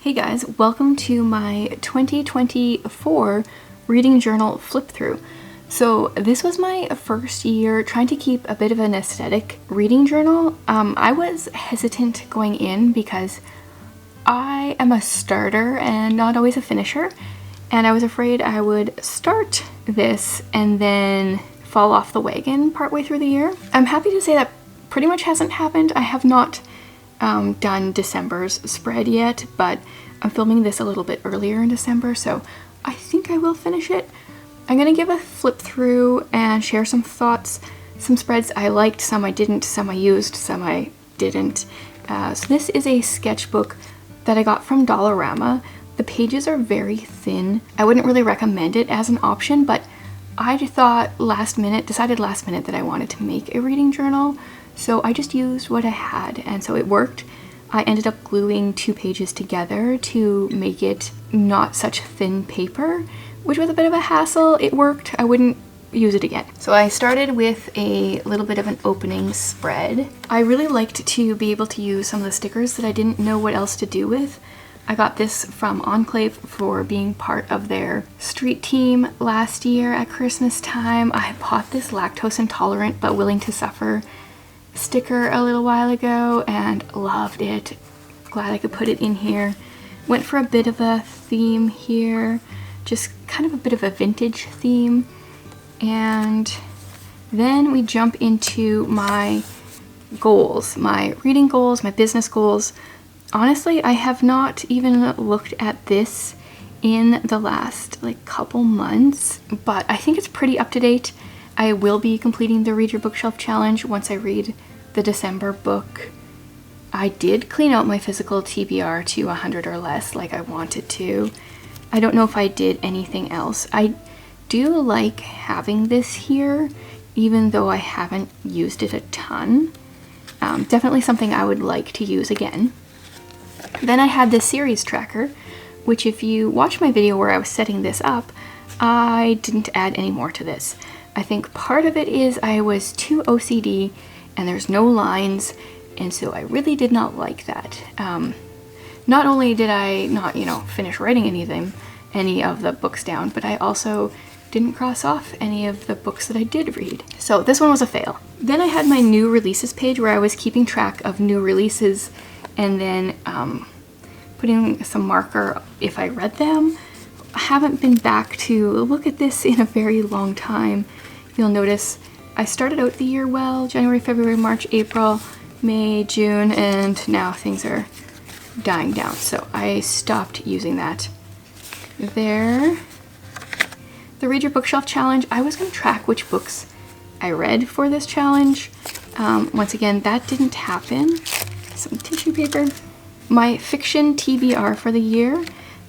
Hey guys, welcome to my 2024 reading journal flip through. So this was my first year trying to keep a bit of an aesthetic reading journal. I was hesitant going in because I am a starter and not always a finisher, and I was afraid I would start this and then fall off the wagon partway through the year. I'm happy to say that pretty much hasn't happened. I have not done December's spread yet, but I'm filming this a little bit earlier in December, so I think I will finish it. I'm gonna give a flip through and share some thoughts, some spreads I liked, some I didn't, some I used, some I didn't. So this is a sketchbook that I got from Dollarama. The pages are very thin. I wouldn't really recommend it as an option, but I decided last minute that I wanted to make a reading journal. So I just used what I had, and so it worked. I ended up gluing 2 pages together to make it not such thin paper, which was a bit of a hassle. It worked. I wouldn't use it again. So I started with a little bit of an opening spread. I really liked to be able to use some of the stickers that I didn't know what else to do with. I got this from Enclave for being part of their street team last year at Christmas time. I bought this lactose intolerant but willing to suffer sticker a little while ago and loved it. Glad I could put it in here. Went for a bit of a theme here, just kind of a bit of a vintage theme. And then we jump into my goals, my reading goals, my business goals. Honestly, I have not even looked at this in the last couple months, but I think it's pretty up to date. I will be completing the Read Your Bookshelf challenge once I read the December book. I did clean out my physical TBR to 100 or less like I wanted to. I don't know if I did anything else. I do like having this here, even though I haven't used it a ton. Definitely something I would like to use again. Then I had this series tracker, which if you watch my video where I was setting this up, I didn't add any more to this. I think part of it is I was too OCD and there's no lines, and so I really did not like that. Not only did I not, finish writing any of the books down, but I also didn't cross off any of the books that I did read. So this one was a fail. Then I had my new releases page where I was keeping track of new releases and then putting some marker if I read them. I haven't been back to look at this in a very long time. You'll notice I started out the year well, January, February, March, April, May, June, and now things are dying down. So I stopped using that there. The Read Your Bookshelf challenge, I was going to track which books I read for this challenge. Once again, that didn't happen. Some tissue paper. My fiction TBR for the year,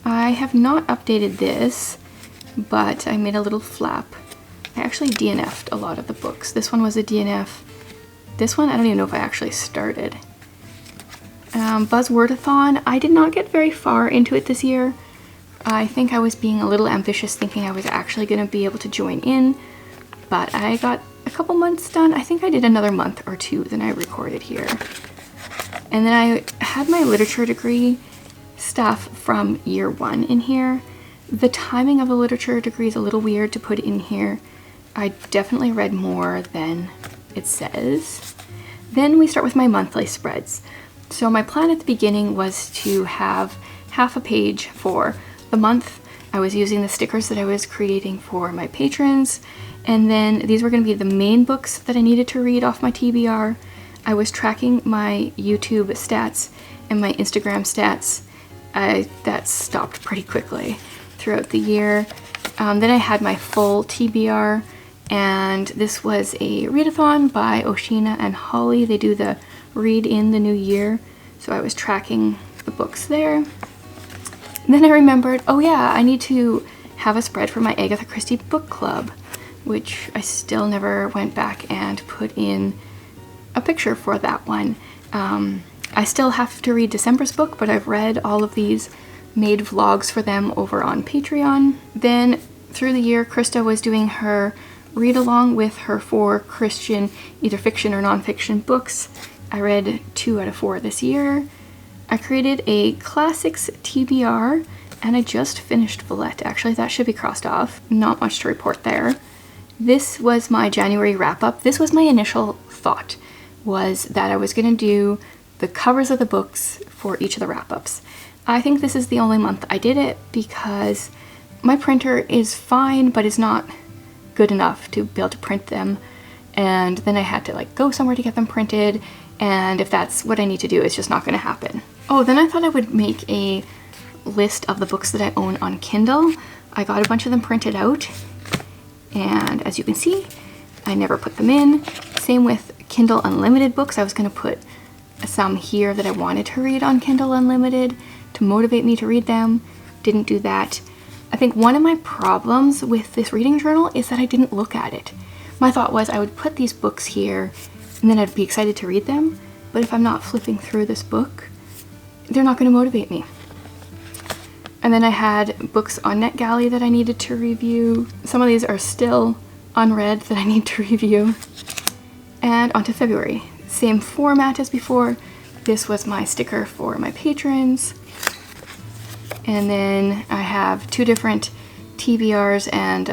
I have not updated this, but I made a little flap. I actually DNF'd a lot of the books. This one was a DNF. This one, I don't even know if I actually started. Buzzwordathon, I did not get very far into it this year. I think I was being a little ambitious, thinking I was actually going to be able to join in, but I got a couple months done. I think I did another month or 2 than I recorded here. And then I had my literature degree stuff from year 1 in here. The timing of the literature degree is a little weird to put in here. I definitely read more than it says. Then we start with my monthly spreads. So my plan at the beginning was to have half a page for the month. I was using the stickers that I was creating for my patrons, and then these were going to be the main books that I needed to read off my TBR. I was tracking my YouTube stats and my Instagram stats. That stopped pretty quickly throughout the year. Then I had my full TBR, and this was a readathon by Oshina and Holly. They do the read in the new year, so I was tracking the books there. And then I remembered, oh yeah, I need to have a spread for my Agatha Christie book club, which I still never went back and put in a picture for that one. I still have to read December's book, but I've read all of these, made vlogs for them over on Patreon. Then through the year, Krista was doing her read along with her 4 Christian, either fiction or nonfiction books. I read 2 out of 4 this year. I I created a classics TBR and I just finished Villette. Actually, that should be crossed off. Not much to report there. This was my January wrap up. This was my initial thought, was that I was gonna do the covers of the books for each of the wrap ups. I think this is the only month I did it because my printer is fine, but it's not good enough to be able to print them. And then I had to like go somewhere to get them printed. And if that's what I need to do, it's just not gonna happen. Oh, then I thought I would make a list of the books that I own on Kindle. I got a bunch of them printed out. And as you can see, I never put them in. Same with Kindle Unlimited books. I was gonna put some here that I wanted to read on Kindle Unlimited to motivate me to read them. Didn't do that. I think one of my problems with this reading journal is that I didn't look at it. My thought was I would put these books here and then I'd be excited to read them. But if I'm not flipping through this book, they're not going to motivate me. And then I had books on NetGalley that I needed to review. Some of these are still unread that I need to review. And on to February. Same format as before. This was my sticker for my patrons. And then I have two different TBRs and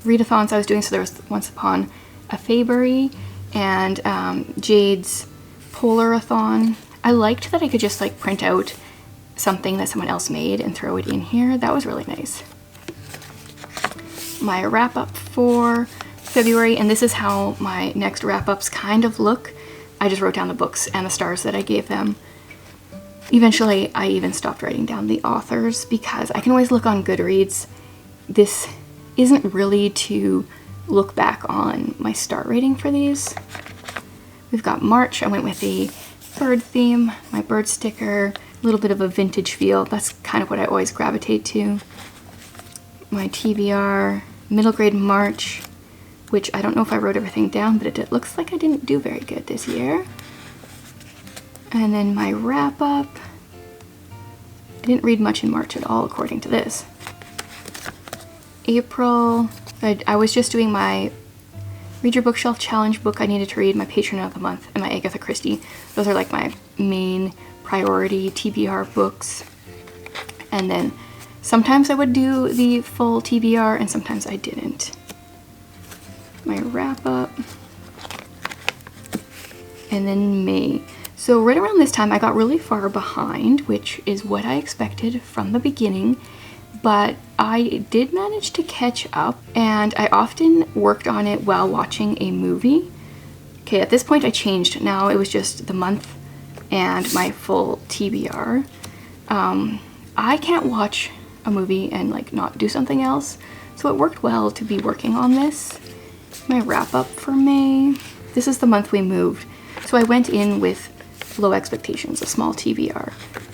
readathons I was doing. So there was Once Upon a Faybury and Jade's Polarathon. I liked that I could just like print out something that someone else made and throw it in here. That was really nice. My wrap up for February, and this is how my next wrap ups kind of look. I just wrote down the books and the stars that I gave them. Eventually, I even stopped writing down the authors because I can always look on Goodreads. This isn't really to look back on my star rating for these. We've got March. I went with the bird theme, my bird sticker, a little bit of a vintage feel. That's kind of what I always gravitate to. My TBR, middle grade March, which I don't know if I wrote everything down, but it looks like I didn't do very good this year. And then my wrap up. I didn't read much in March at all, according to this. April, I was just doing my Read Your Bookshelf Challenge book I needed to read, my Patron of the Month, and my Agatha Christie. Those are like my main priority TBR books. And then sometimes I would do the full TBR and sometimes I didn't. My wrap up. And then May. So right around this time I got really far behind, which is what I expected from the beginning, but I did manage to catch up and I often worked on it while watching a movie. Okay, at this point I changed. Now it was just the month and my full TBR. I can't watch a movie and like not do something else, so it worked well to be working on this. My wrap up for May. This is the month we moved, so I went in with low expectations, a small TBR,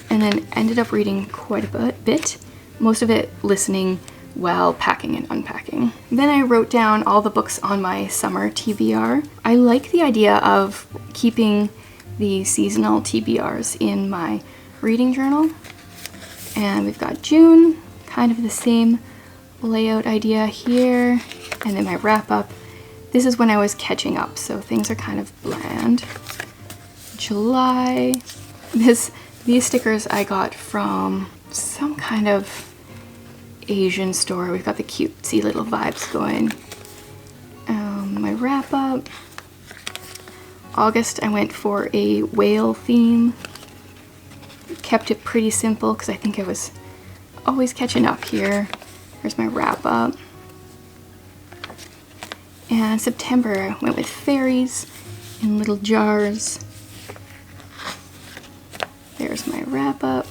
and then ended up reading quite a bit, most of it listening while packing and unpacking. Then I wrote down all the books on my summer TBR. I like the idea of keeping the seasonal TBRs in my reading journal. And we've got June, kind of the same layout idea here, and then my wrap up. This is when I was catching up, so things are kind of bland. July. These stickers I got from some kind of Asian store. We've got the cutesy little vibes going. My wrap up. August I went for a whale theme. Kept it pretty simple because I think I was always catching up here. Here's my wrap up. And September I went with fairies in little jars. There's my wrap up.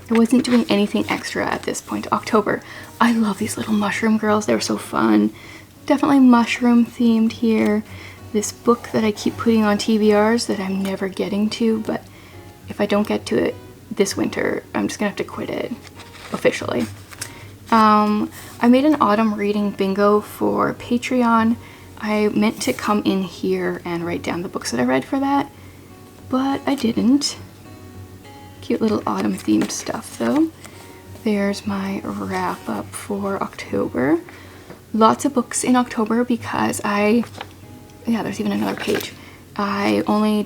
I wasn't doing anything extra at this point. October. I love these little mushroom girls. They were so fun. Definitely mushroom themed here. This book that I keep putting on TBRs that I'm never getting to, but if I don't get to it this winter, I'm just gonna have to quit it officially. I made an autumn reading bingo for Patreon. I meant to come in here and write down the books that I read for that, but I didn't. Cute little autumn themed stuff though. There's my wrap up for October. Lots of books in October because yeah, there's even another page. I only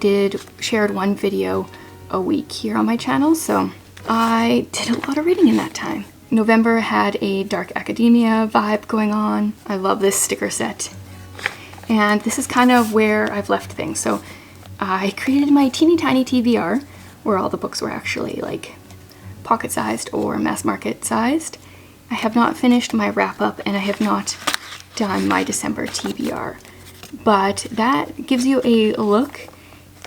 shared one video a week here on my channel, so I did a lot of reading in that time. November had a dark academia vibe going on. I love this sticker set. And this is kind of where I've left things. So I created my teeny tiny TBR, where all the books were actually like pocket sized or mass market sized. I have not finished my wrap up, and I have not done my December TBR, but that gives you a look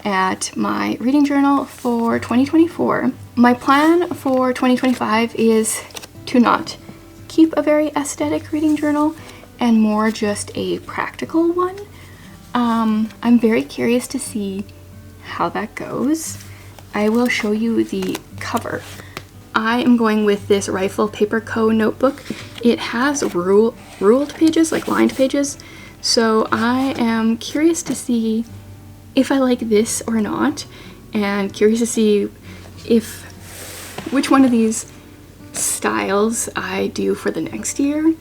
at my reading journal for 2024. My plan for 2025 is to not keep a very aesthetic reading journal and more just a practical one. I'm very curious to see how that goes. I will show you the cover. I am going with this Rifle Paper Co. notebook. It has ruled pages, like lined pages, so I am curious to see if I like this or not, and curious to see which one of these styles I do for the next year.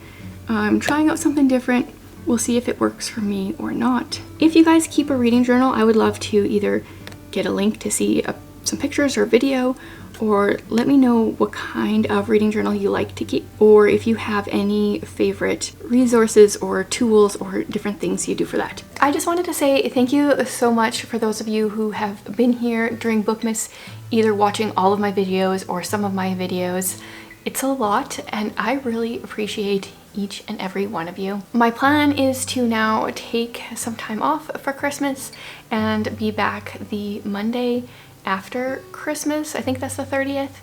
I'm trying out something different. We'll see if it works for me or not. If you guys keep a reading journal, I would love to either get a link to see some pictures or video, or let me know what kind of reading journal you like to keep, or if you have any favorite resources or tools or different things you do for that. I just wanted to say thank you so much for those of you who have been here during Bookmas, either watching all of my videos or some of my videos. It's a lot, and I really appreciate each and every one of you. My plan is to now take some time off for Christmas and be back the Monday after Christmas, I think that's the 30th,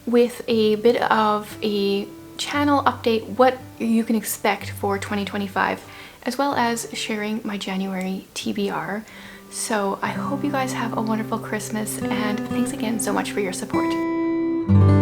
with a bit of a channel update, what you can expect for 2025, as well as sharing my January TBR. So I hope you guys have a wonderful Christmas, and thanks again so much for your support.